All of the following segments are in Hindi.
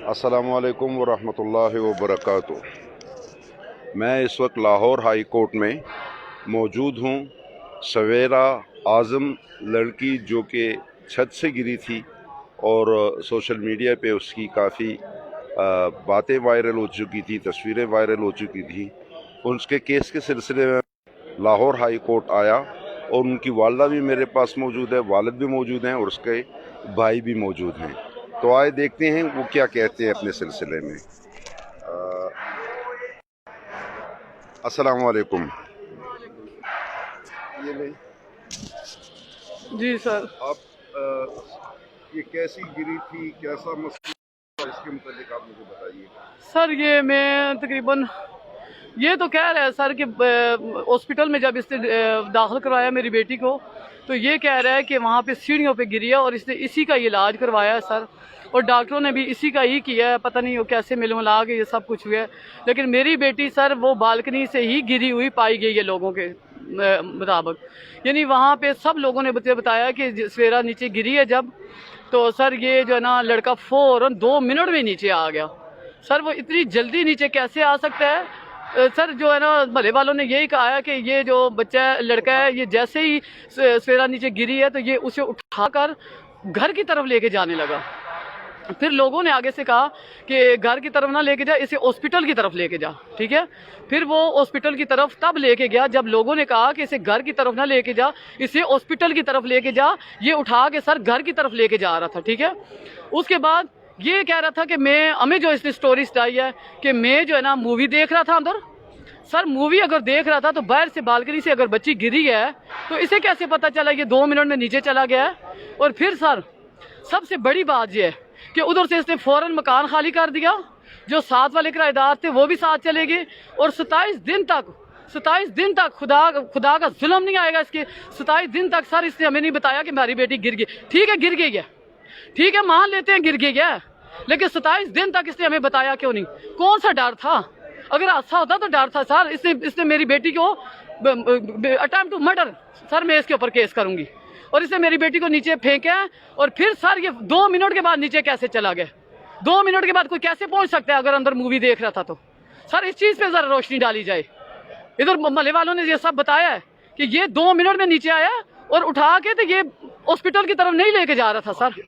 अस्सलामु अलैकुम वरहमतुल्लाहि वबरकातुहू। मैं इस वक्त लाहौर हाई कोर्ट में मौजूद हूँ। सवेरा आज़म लड़की जो कि छत से गिरी थी और सोशल मीडिया पे उसकी काफ़ी बातें वायरल हो चुकी थी, तस्वीरें वायरल हो चुकी थी। उसके केस के सिलसिले में लाहौर हाई कोर्ट आया और उनकी वालदा भी मेरे पास मौजूद है, वालिद भी मौजूद हैं और उसके भाई भी मौजूद हैं। तो आए देखते हैं वो क्या कहते हैं अपने सिलसिले में। अस्सलाम वालेकुम। ये ले जी सर। आप ये कैसी गिरी थी, कैसा मसला, इसके मुताबिक आप मुझे बताइए। सर ये मैं तकरीबन ये तो कह रहा है सर कि हॉस्पिटल में जब इसने दाखिल करवाया मेरी बेटी को, तो ये कह रहा है कि वहाँ पे सीढ़ियों पे गिरी है और इसने इसी का इलाज करवाया है सर, और डॉक्टरों ने भी इसी का ही किया है। पता नहीं वो कैसे मिल मिला के ये सब कुछ हुआ है, लेकिन मेरी बेटी सर वो बालकनी से ही गिरी हुई पाई गई है लोगों के मुताबिक। यानी वहाँ पे सब लोगों ने बताया कि सवेरा नीचे गिरी है जब, तो सर ये जो है ना लड़का फ़ौरन 2 मिनट में नीचे आ गया। सर वो इतनी जल्दी नीचे कैसे आ सकता है? सर जो है ना भले वालों ने यही कहा है कि ये जो बच्चा लड़का है ये जैसे ही सवेरा नीचे गिरी है तो ये उसे उठाकर घर की तरफ लेके जाने लगा। फिर लोगों ने आगे से कहा कि घर की तरफ ना लेके जा, इसे हॉस्पिटल की तरफ लेके जा, ठीक है। फिर वो हॉस्पिटल की तरफ तब लेके गया जब लोगों ने कहा कि इसे घर की तरफ ना लेके जा, इसे हॉस्पिटल की तरफ लेके जा। ये उठा के सर घर की तरफ लेके जा रहा था, ठीक है। उसके बाद ये कह रहा था कि हमें जो इसने स्टोरी सुनाई है कि मैं जो है ना मूवी देख रहा था अंदर। सर मूवी अगर देख रहा था तो बाहर से बालकनी से अगर बच्ची गिरी है तो इसे कैसे पता चला ये 2 मिनट में नीचे चला गया है? और फिर सर सबसे बड़ी बात यह है कि उधर से इसने फौरन मकान खाली कर दिया, जो साथ वाले किराएदार थे वो भी साथ चले गए, और 27 दिन तक खुदा का जुल्म नहीं आएगा इसके। 27 दिन तक सर इसने हमें नहीं बताया कि हमारी बेटी गिर गई। ठीक है गिर गई है, ठीक है मान लेते हैं गिर गई है, लेकिन 27 दिन तक इसने हमें बताया क्यों नहीं? कौन सा डर था? अगर हादसा होता तो डर था सर। इसने मेरी बेटी को अटेम्प्ट टू मर्डर, सर मैं इसके ऊपर केस करूंगी। और इसने मेरी बेटी को नीचे फेंका, और फिर सर ये 2 मिनट के बाद नीचे कैसे चला गया? 2 मिनट के बाद कोई कैसे पहुंच सकता है अगर अंदर मूवी देख रहा था तो? सर इस चीज पे जरा रोशनी डाली जाए। इधर मोहल्ले वालों ने ये सब बताया है कि ये 2 मिनट में नीचे आया और उठा के तो ये हॉस्पिटल की तरफ नहीं लेके जा रहा था सर।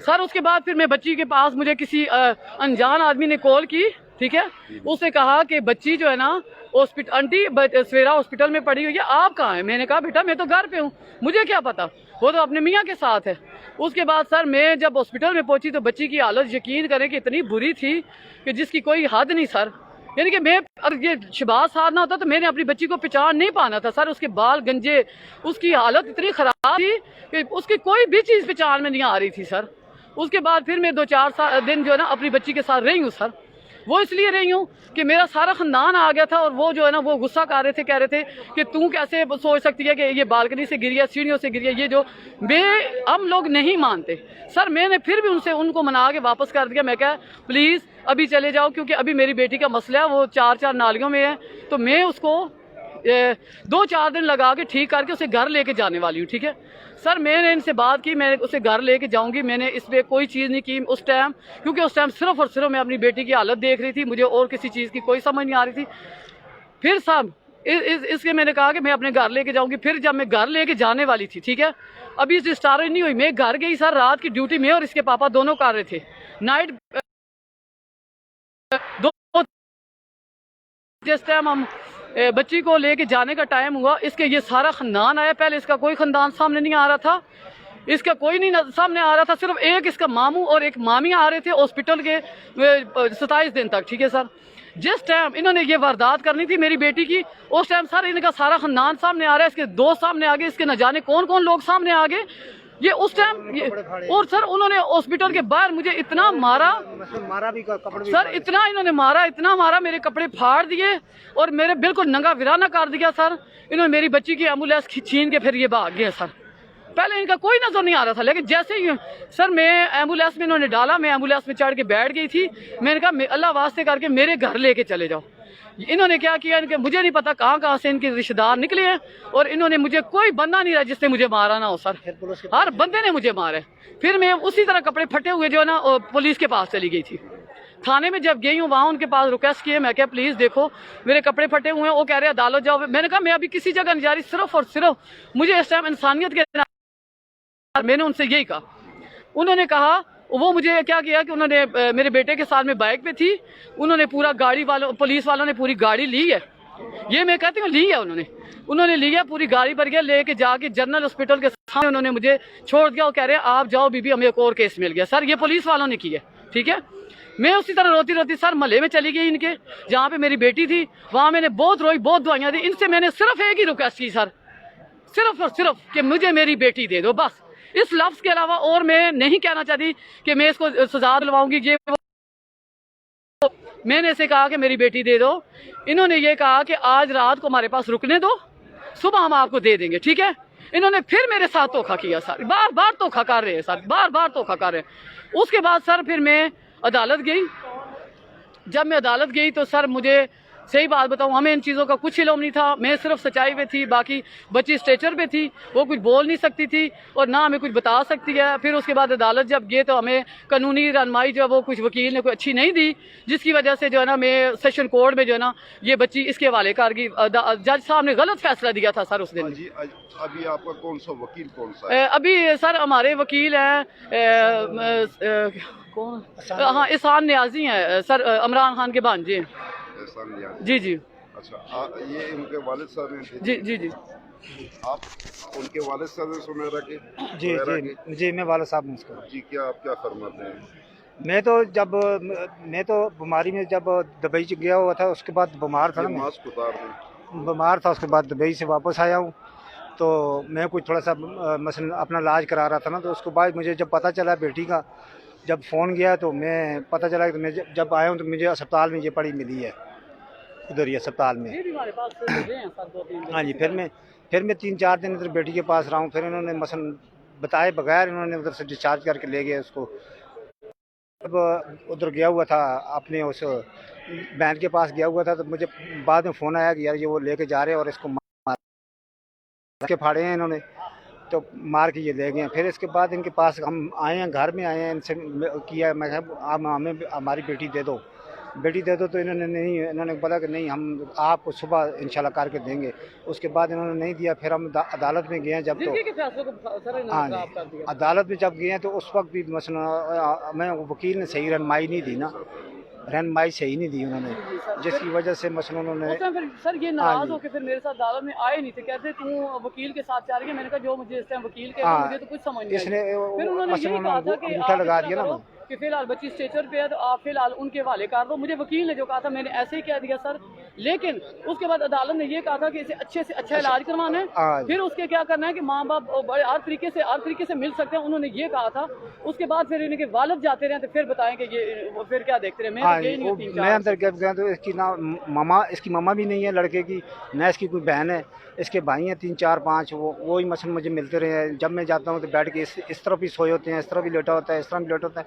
सर उसके बाद फिर मैं बच्ची के पास, मुझे किसी अनजान आदमी ने कॉल की, ठीक है। उसने कहा कि बच्ची जो है ना हॉस्पिटल, आंटी सवेरा हॉस्पिटल में पड़ी हुई है, आप कहाँ हैं? मैंने कहा बेटा मैं तो घर पे हूँ, मुझे क्या पता, वो तो अपने मियाँ के साथ है। उसके बाद सर मैं जब हॉस्पिटल में पहुंची तो बच्ची की हालत यकीन करें कि इतनी बुरी थी कि जिसकी कोई हद नहीं सर। यानी कि मैं, अगर ये शहबाज साहब ना होता तो मैंने अपनी बच्ची को पहचान नहीं पाना था सर। उसके बाल गंजे, उसकी हालत इतनी ख़राब थी कि उसकी कोई भी चीज़ पहचान में नहीं आ रही थी सर। उसके बाद फिर मैं 2-4 दिन जो है ना अपनी बच्ची के साथ रही हूँ सर। वो इसलिए रही हूँ कि मेरा सारा ख़ानदान आ गया था, और वो जो है ना वो गुस्सा कर रहे थे, कह रहे थे कि तू कैसे सोच सकती है कि ये बालकनी से गिरी है, सीढ़ियों से गिरी है। ये जो हम लोग नहीं मानते सर। मैंने फिर भी उनको मना के वापस कर दिया। मैं कहा प्लीज़ अभी चले जाओ, क्योंकि अभी मेरी बेटी का मसला है, वो 4 नालियों में है, तो मैं उसको 2-4 दिन लगा के ठीक करके उसे घर लेके जाने वाली हूँ, ठीक है सर। मैंने इनसे बात की, मैं उसे घर लेके जाऊंगी। मैंने इस पर कोई चीज़ नहीं की उस टाइम, क्योंकि उस टाइम सिर्फ और सिर्फ मैं अपनी बेटी की हालत देख रही थी, मुझे और किसी चीज़ की कोई समझ नहीं आ रही थी। फिर साहब इसके मैंने कहा कि मैं अपने घर लेके जाऊंगी। फिर जब मैं घर लेके जाने वाली थी, ठीक है, अभी स्टार्ट नहीं हुई, मैं घर गई सर। रात की ड्यूटी में और इसके पापा दोनों कर रहे थे नाइट। जिस टाइम हम बच्ची को लेके जाने का टाइम हुआ, इसके ये सारा खानदान आया। पहले इसका कोई खानदान सामने नहीं आ रहा था, इसका कोई नहीं सामने आ रहा था, सिर्फ एक इसका मामू और एक मामी आ रहे थे हॉस्पिटल के 27 दिन तक, ठीक है सर। जिस टाइम इन्होंने ये वारदात करनी थी मेरी बेटी की, उस टाइम सर इनका सारा खानदान सामने आ रहा है, इसके दोस्त सामने आ गए, इसके न जाने कौन कौन लोग सामने आ गए। ये उस टाइम और सर उन्होंने हॉस्पिटल के बाहर मुझे इतना मारा भी, सर इतना इन्होंने मारा, इतना मारा, मेरे कपड़े फाड़ दिए और मेरे बिल्कुल नंगा विराना कर दिया सर। इन्होंने मेरी बच्ची की एम्बुलेंस छीन के फिर ये भाग गया सर। पहले इनका कोई नजर नहीं आ रहा था, लेकिन जैसे ही सर मैं एम्बुलेंस में इन्होंने डाला, मैं एम्बुलेंस में चढ़ के बैठ गई थी। मैंने कहा अल्लाह वास्ते करके मेरे घर लेके चले जाओ। इन्होंने क्या किया, इनके मुझे नहीं पता कहाँ कहाँ से इनके रिश्तेदार निकले हैं, और इन्होंने मुझे कोई बंदा नहीं रहा जिसने मुझे मारा ना हो सर, हर बंदे ने मुझे मारा है। फिर मैं उसी तरह कपड़े फटे हुए जो है ना पुलिस के पास चली गई थी। थाने में जब गई हूँ वहाँ उनके पास रिक्वेस्ट किए, मैं क्या प्लीज़ देखो मेरे कपड़े फटे हुए हैं, वो कह रहे हैं अदालत जाओ। मैंने कहा मैं अभी किसी जगह नहीं जा रही, सिर्फ और सिर्फ मुझे इस टाइम इंसानियत के, मैंने उनसे यही कहा। उन्होंने कहा, वो मुझे क्या किया कि उन्होंने मेरे बेटे के साथ में बाइक पे थी, उन्होंने पूरा गाड़ी वालों, पुलिस वालों ने पूरी गाड़ी ली है, ये मैं कहती हूँ ली है उन्होंने ली है, पूरी गाड़ी भर गया, लेके जाके जनरल हॉस्पिटल के सामने उन्होंने मुझे छोड़ दिया। वो कह रहे हैं आप जाओ बीबी, हमें एक और केस मिल गया। सर ये पुलिस वालों ने की है, ठीक है। मैं उसी तरह रोती रोती सर महल्ले में चली गई इनके, जहाँ पे मेरी बेटी थी, वहाँ मैंने बहुत रोई, बहुत दुआइयाँ दी। इनसे मैंने सिर्फ एक ही रिक्वेस्ट की सर, सिर्फ और सिर्फ कि मुझे मेरी बेटी दे दो, बस। इस लफ्ज़ के अलावा और मैं नहीं कहना चाहती कि मैं इसको सजा दिलवाऊंगी। ये मैंने इसे कहा कि मेरी बेटी दे दो, इन्होंने ये कहा कि आज रात को हमारे पास रुकने दो, सुबह हम आपको दे देंगे, ठीक है। इन्होंने फिर मेरे साथ धोखा किया सर, बार बार धोखा कर रहे हैं सर, बार बार धोखा कर रहे हैं। उसके बाद सर फिर मैं अदालत गई। जब मैं अदालत गई तो सर मुझे सही बात बताऊं, हमें इन चीज़ों का कुछ इल्म नहीं था, मैं सिर्फ सच्चाई पे थी, बाकी बच्ची स्ट्रेचर पे थी, वो कुछ बोल नहीं सकती थी और ना हमें कुछ बता सकती है। फिर उसके बाद अदालत जब गए तो हमें कानूनी रहनुमाई जो है वो कुछ वकील ने कोई अच्छी नहीं दी, जिसकी वजह से जो है ना मैं सेशन कोर्ट में जो है ना ये बच्ची इसके हवाले कर गई। जज साहब ने गलत फैसला दिया था सर उस दिन। जी, अभी आपका कौन सा वकील कौन सा है? अभी सर हमारे वकील हैं कौन, हाँ एहसान न्याजी हैं सर, इमरान खान के भांजे हैं। जी जी। अच्छा, ये उनके वालिद साहब हैं? जी जी जी। आप उनके वालिद साहब हैं सुमेरा के? जी जी मैं वालिद साहब हूँ उसका। जी, क्या आप क्या फरमाते हैं? मैं तो बीमारी में जब दुबई गया हुआ था, उसके बाद बीमार था ना, मास्क उतार दें। बीमार था, उसके बाद दुबई से वापस आया हूँ। तो मैं कुछ थोड़ा सा मसलन अपना इलाज करा रहा था ना, तो उसके बाद मुझे जब पता चला बेटी का, जब फ़ोन गया तो मैं पता चला कि मैं जब आया हूँ तो मुझे अस्पताल में ये पड़ी मिली है, उधर ही अस्पताल में। हाँ जी। फिर मैं 3-4 दिन इधर बेटी के पास रहा हूँ। फिर इन्होंने मसलन बताए बगैर इन्होंने उधर से डिस्चार्ज करके ले गए उसको। अब उधर गया हुआ था अपने उस बहन के पास गया हुआ था, तो मुझे बाद में फ़ोन आया कि यार ये वो लेके जा रहे हैं और इसको मार के फाड़े हैं इन्होंने, तो मार के ये ले गए हैं। फिर इसके बाद इनके पास हम आए हैं, घर में आए हैं, इनसे किया, मैं आप हमें हमारी बेटी दे दो तो इन्होंने बोला कि नहीं हम आपको सुबह इंशाल्लाह करके देंगे। उसके बाद इन्होंने नहीं दिया। फिर हम अदालत में गए हैं जब, तो हाँ जी, अदालत में जब गए हैं तो उस वक्त भी मसला मैं वकील ने सही रहनुमाई नहीं दी ना, रहनुमाई सही नहीं दी उन्होंने, जिसकी वजह से मसला उन्होंने फिर सर ये नाराज होकर फिर मेरे साथ अदालत में आए नहीं थे, कहते तू वकील के साथ जा रही है। मैंने कहा जो मुझे इस टाइम वकील के मुझे तो कुछ समझ नहीं इसने आई। फिर उन्होंने यही कहा था कि अंगूठा लगा दिया ना कि फिलहाल बच्ची स्ट्रेचर पे है तो आप फिलहाल उनके हवाले कर दो। मुझे वकील ने जो कहा था मैंने ऐसे ही कह दिया सर, लेकिन उसके बाद अदालत ने ये कहा था कि इसे अच्छे से अच्छा इलाज करवाना है, फिर उसके क्या करना है कि माँ बाप बड़े हर तरीके से मिल सकते हैं, उन्होंने ये कहा था। उसके बाद फिर इनके वालिद जाते रहे तो फिर बताएं कि ये फिर क्या देखते रहे। मैं अंदर गया तो इसकी ना मामा, इसकी मामा भी नहीं है लड़के की, ना इसकी कोई बहन है, इसके भाई हैं 3-4-5, वो ही मसलन मुझे मिलते रहे हैं। जब मैं जाता हूँ तो बैठ के इस तरफ भी सोए होते हैं, इस तरफ भी लेटा होता है, इस तरफ भी लेटा होता है,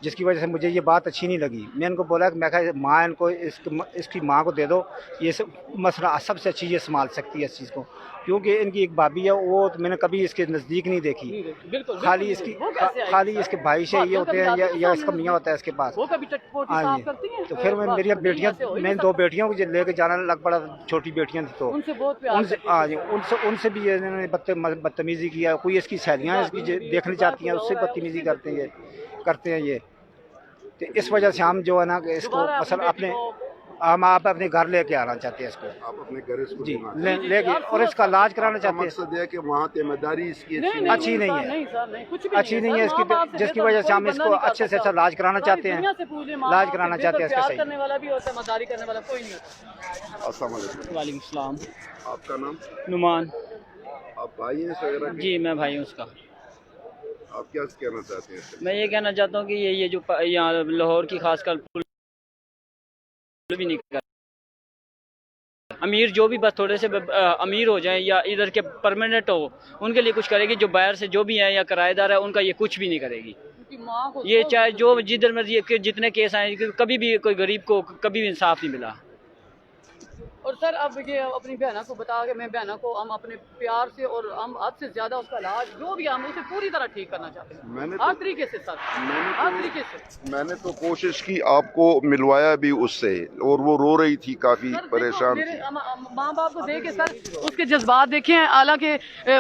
जिसकी वजह से मुझे ये बात अच्छी नहीं लगी। मैं इनको बोला कि मैं कहा माँ इनको इसकी माँ को दे दो, ये मसला सबसे अच्छी ये संभाल सकती है इस चीज़ को, क्योंकि इनकी एक भाभी है, वो तो मैंने कभी इसके नज़दीक नहीं देखी। खाली इसके भाई से ये होते हैं या इसका मियाँ होता है इसके पास। हाँ जी। तो फिर मेरी बेटियाँ, मैंने 2 बेटियों को लेके जाना लग पड़ा, छोटी बेटियाँ थी, तो उनसे भी इन्होंने बदतमीज़ी किया। कोई इसकी सहेलियाँ इसकी देखनी चाहती हैं, उससे बदतमीज़ी करते हैं ये। तो इस वजह से हम जो है ना कि इसको मसला हम आप अपने घर लेके आना चाहते हैं इसको, आप अपने घर इसको जी लेके और इसका इलाज कराना चाहते हैं। मकसद है कि वहाँ जिम्मेदारी इसकी अच्छी नहीं है इसकी, जिसकी वजह से हम इसको अच्छे से अच्छा इलाज कराना चाहते हैं, इसका सही। अस्सलाम वालेकुम। वालेकुम सलाम। आपका नाम? नुमान। आप भाई हैं सवेरा के? जी मैं भाई हूँ उसका। आप क्या कहना चाहते हैं? मैं ये कहना चाहता हूँ कि ये जो यहाँ लाहौर की खासकर पुल भी नहीं कर, अमीर जो भी बस थोड़े से अमीर हो जाएं या इधर के परमानेंट हो, उनके लिए कुछ करेगी। जो बाहर से जो भी है या किराएदार है, उनका ये कुछ भी नहीं करेगी। ये चाहे जो जिधर मर्जी जितने केस आए, कभी भी कोई गरीब को कभी भी इंसाफ नहीं मिला। और सर अब ये अपनी बहना को बता के मैं बहना को हम अपने प्यार से और हम हद से ज्यादा उसका इलाज जो भी हम उसे पूरी तरह ठीक करना चाहते हैं हर तरीके से सर, हर तरीके से। मैंने तो कोशिश की, आपको मिलवाया भी उससे, और वो रो रही थी, काफी परेशान थी। माँ बाप को देख के सर उसके जज्बात देखे हैं, हालांकि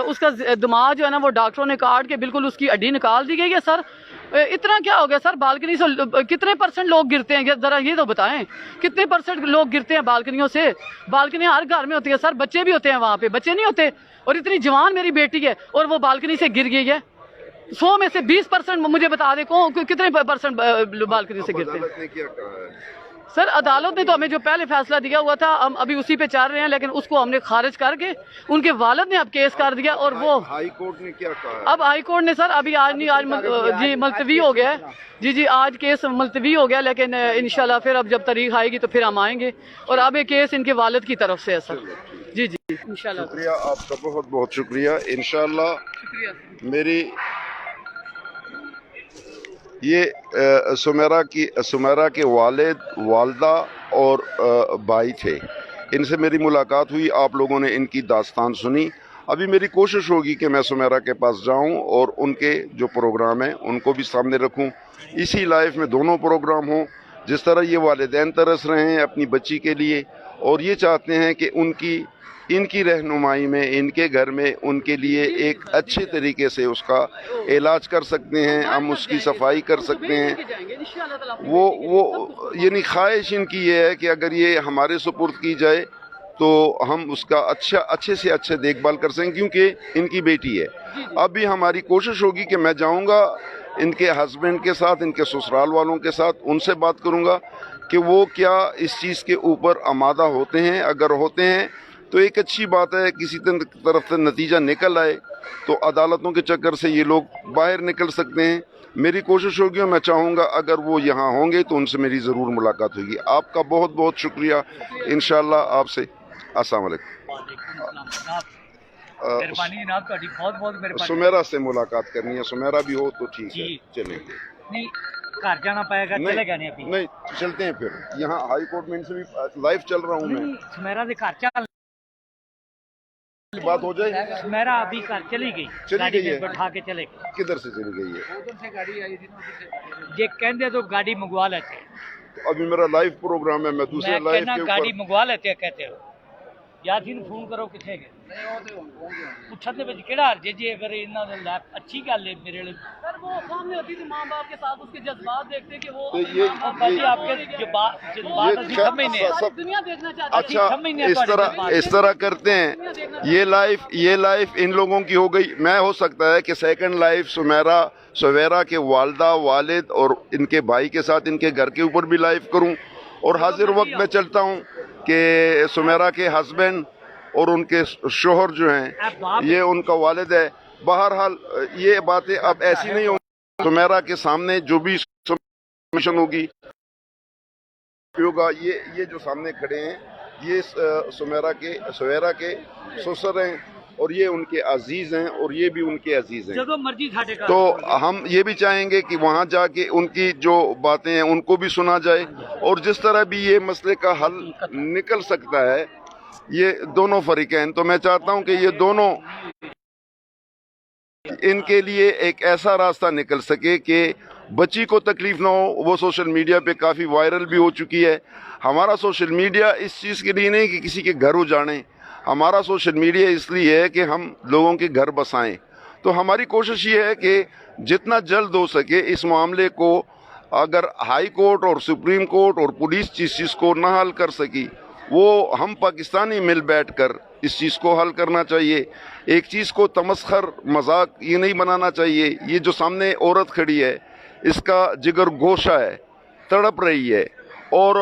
उसका दिमाग जो है ना वो डॉक्टरों ने काट के बिल्कुल उसकी हड्डी निकाल दी गई है सर। इतना क्या हो गया सर, बालकनी से कितने % लोग गिरते हैं, जरा ये तो बताएं, कितने % लोग गिरते हैं बालकनियों से? बालकनियां हर घर में होती है सर, बच्चे भी होते हैं वहाँ पे, बच्चे नहीं होते? और इतनी जवान मेरी बेटी है और वो बालकनी से गिर गई है। 100 में से 20% मुझे बता दे कितने % बालकनी से गिरते हैं? क्या कहा है सर अदालत ने तो हमें जो पहले फैसला दिया हुआ था हम अभी उसी पे चल रहे हैं, लेकिन उसको हमने खारिज करके उनके वालिद ने अब केस कर दिया। और वो हाई कोर्ट ने क्या कहा? अब हाई कोर्ट ने सर अभी आज नहीं, आज जी मुलतवी हो गया है जी, आज केस मुलतवी हो गया, लेकिन इंशाल्लाह फिर अब जब तारीख आएगी तो फिर हम आएंगे। और अब ये केस इनके वालिद की तरफ से है सर। जी इंशाल्लाह। शुक्रिया आपका, बहुत बहुत शुक्रिया। इंशाल्लाह शुक्रिया। मेरी ये सुमेरा के वालिद, वालदा और भाई थे, इनसे मेरी मुलाकात हुई। आप लोगों ने इनकी दास्तान सुनी। अभी मेरी कोशिश होगी कि मैं सुमेरा के पास जाऊं और उनके जो प्रोग्राम हैं उनको भी सामने रखूं। इसी लाइफ में दोनों प्रोग्राम हों। जिस तरह ये वालिदैन तरस रहे हैं अपनी बच्ची के लिए और ये चाहते हैं कि इनकी रहनुमाई में, इनके घर में उनके लिए एक अच्छे तरीके से उसका इलाज कर सकते हैं, हम उसकी सफाई कर सकते हैं। वो यानी ख्वाहिश इनकी ये है कि अगर ये हमारे सुपुर्द की जाए तो हम उसका अच्छे से अच्छे देखभाल कर सकें, क्योंकि इनकी बेटी है। अब भी हमारी कोशिश होगी कि मैं जाऊंगा इनके हस्बैंड के साथ, इनके ससुराल वालों के साथ, उनसे बात करूंगा कि वो क्या इस चीज़ के ऊपर आमादा होते हैं। अगर होते हैं तो एक अच्छी बात है, किसी तरफ से नतीजा निकल आए तो अदालतों के चक्कर से ये लोग बाहर निकल सकते हैं। मेरी कोशिश होगी और मैं चाहूँगा अगर वो यहाँ होंगे तो उनसे मेरी ज़रूर मुलाकात होगी। आपका बहुत बहुत शुक्रिया। इंशाल्लाह आपसे अस्सलाम वालेकुम। सुमेरा से मुलाकात करनी है, सुमेरा भी हो तो ठीक है, चलेंगे। नहीं घर जाना पाएगा, चलेगा नहीं अभी? नहीं चलते हैं फिर। यहाँ हाई कोर्ट में इनसे भी लाइव चल रहा हूँ मैं। सुमेरा से घर चल बात हो जाए। मेरा अभी घर चली गई है, बैठा के चले गए। किधर से चली गई है? उधर से गाड़ी आई थी ना, ये कहते तो गाड़ी मंगवा लेते। तो अभी मेरा लाइव प्रोग्राम है, मैं दूसरे लाइव के ऊपर गाड़ी मंगवा लेते कहते हो। यासीन फोन करो किथे गए पुछन दे विच केड़ा हर्ज जी, अगर इन्हां दे लाइफ अच्छी गल है मेरे लिए। सर वो सामने होती थी माँ बाप के साथ, उसके जज्बात देखते कि वो तो ये आपके जज्बात दुनिया देखना चाहते। अच्छा इस तरह करते हैं। ये लाइफ इन लोगों की हो गई। मैं हो सकता है कि सेकंड लाइफ सुमेरा के वालदा, वालिद और इनके भाई के साथ इनके घर के ऊपर भी लाइव करूं। और हाजिर वक्त मैं चलता हूं कि सुमेरा के हस्बैंड और उनके शोहर जो हैं ये उनका वालिद है। बहरहाल ये बातें अब ऐसी नहीं होंगी। सुमेरा के सामने जो भी सबमिशन होगी ये जो सामने खड़े हैं ये सुमेरा के ससुर हैं और ये उनके अजीज हैं और ये भी उनके अजीज हैं। जो मर्जी तो हम ये भी चाहेंगे कि वहाँ जाके उनकी जो बातें हैं उनको भी सुना जाए और जिस तरह भी ये मसले का हल निकल सकता है ये दोनों फरीकैन। तो मैं चाहता हूँ कि ये दोनों इनके लिए एक ऐसा रास्ता निकल सके कि बच्ची को तकलीफ ना हो। वो सोशल मीडिया पे काफ़ी वायरल भी हो चुकी है। हमारा सोशल मीडिया इस चीज़ के लिए नहीं कि किसी के घर उजाड़ें, हमारा सोशल मीडिया इसलिए है कि हम लोगों के घर बसाएं। तो हमारी कोशिश ये है कि जितना जल्द हो सके इस मामले को, अगर हाई कोर्ट और सुप्रीम कोर्ट और पुलिस जिस चीज़ को ना हल कर सकी वो हम पाकिस्तानी मिल बैठकर इस चीज़ को हल करना चाहिए। एक चीज़ को तमस्खर मजाक ये नहीं बनाना चाहिए। ये जो सामने औरत खड़ी है इसका जिगर गोशा है, तड़प रही है और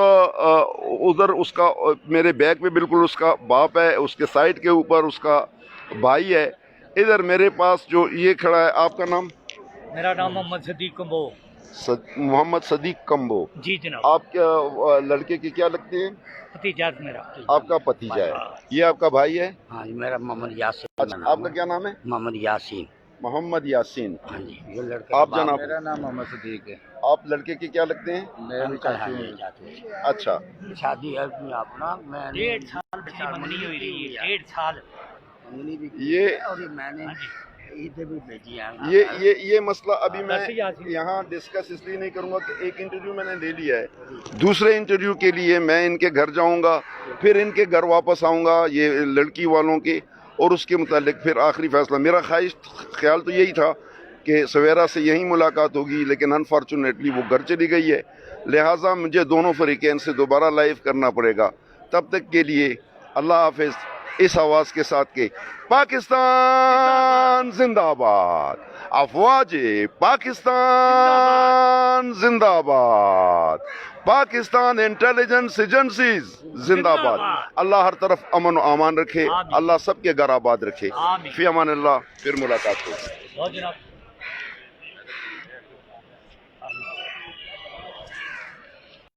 उधर उसका मेरे बैक पे बिल्कुल उसका बाप है, उसके साइड के ऊपर उसका भाई है। इधर मेरे पास जो ये खड़ा है, आपका नाम? मेरा नाम मोहम्मद सदीक कम्बो। मोहम्मद सदीक कम्बो। जी जनाब। आप क्या लड़के के क्या लगते हैं? भतीजा मेरा। आपका भतीजा है। ये आपका भाई है? हाँ जी, मेरा मोहम्मद यासीन। अच्छा, आपका क्या नाम है? मोहम्मद यासीन। मोहम्मद यासीन। हाँ जी, ये लड़का। आप जनाब? मेरा नाम मोहम्मद सदीक है। आप लड़के के क्या लगते हैं? मेरा भी चाचू है। अच्छा, शादी है अपनी अपना, मैं 1.5 साल बच्ची मंगनी हुई रही है, 1.5 साल। मंगनी भी ये और मैंने ईद भी भेजी है। ये मसला अभी मैं वैसे यासीन। यहाँ डिस्कस इसलिए नहीं करूँगा कि एक इंटरव्यू मैंने ले लिया है, दूसरे इंटरव्यू के लिए मैं इनके घर जाऊँगा, फिर इनके घर वापस आऊँगा ये लड़की वालों के, और उसके मुतालिक फिर आखिरी फैसला। मेरा ख्याल तो यही था कि सवेरा से यही मुलाकात होगी, लेकिन अनफॉर्चुनेटली वो घर चली गई है, लिहाजा मुझे दोनों फरीकैन से दोबारा लाइव करना पड़ेगा। तब तक के लिए अल्लाह हाफिज़। इस आवाज़ के साथ के पाकिस्तान जिंदाबाद, अफवाजे पाकिस्तान जिंदाबाद, पाकिस्तान इंटेलिजेंस एजेंसीज जिंदाबाद। अल्लाह हर तरफ अमन व अमान रखे, अल्लाह सबके घर आबाद रखे। फी अमानिल्लाह, फिर मुलाकात होगी। बहुत जनाब।